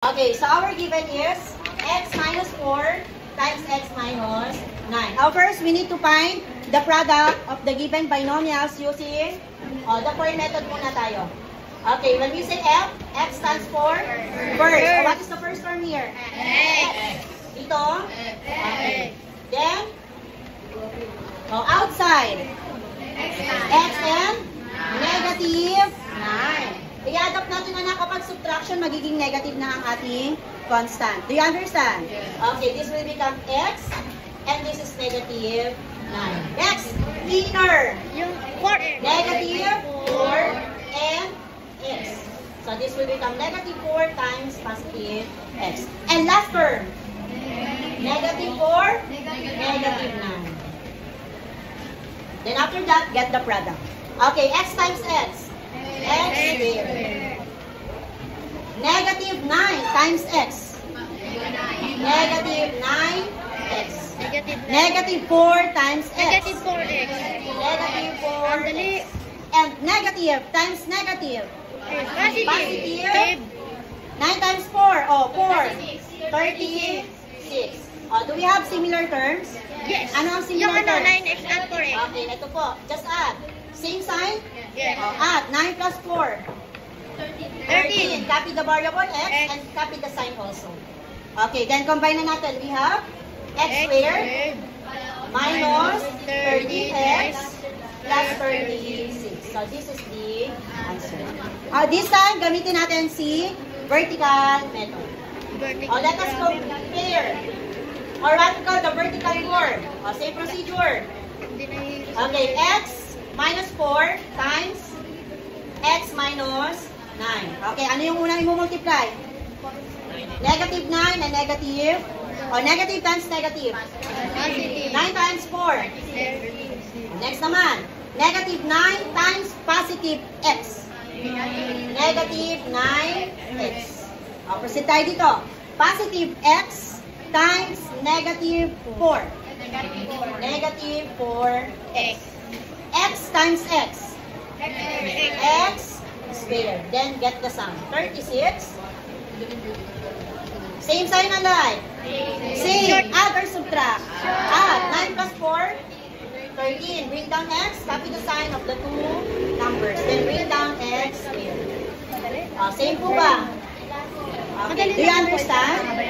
Okay, so our given is x minus 4 times x minus 9. Now first, we need to find the product of the given binomials using the FOR method muna tayo. Okay, when we say f, x stands for first. So what is the first term here? X. Dito? Okay. Then, outside. X and negative 9. I-adapt natin na kapag subtraction, magiging negative na ang ating constant. Do you understand? Okay, this will become x, and this is negative 9. Next, inner. Yung 4. Negative 4 and x. So this will become negative 4 times positive x. And last term, negative 4, negative 9. Then after that, get the product. Okay, x times x. X squared. Negative 9 times x. Negative 9x. Negative 4 times x. Negative 4x. Negative 4x. And negative times negative. Positive. Positive. 9 times 4. Oh, 4. 36. Oh, do we have similar terms? Yes. Ano ang Yung similar terms? 9x at 4x. Okay, ito po. Just add. Same sign? Yes. Add. 9 plus 4. 13. 13. Copy the variable x and copy the sign also. Okay, then combine na natin. We have x squared minus 30x plus 36. So this is the answer. This time, gamitin natin si vertical method. Let us compare. Or what we call the vertical form. Same procedure. Okay, x minus 4 times x minus 9. Okay, ano yung unang i-multiply? Negative 9 and negative. Negative times negative. 9 times 4. Next naman. Negative 9 times positive x. Negative 9x. Proceed tayo dito. Positive x times negative 4. Negative 4x. X times x. X squared. Then get the sum. 36. Same sign alike. Same. Add or subtract. Add. 9 plus 4. 13. Bring down x. Copy the sign of the two numbers. Then bring down x squared. Same po ba? Okay. Do you understand?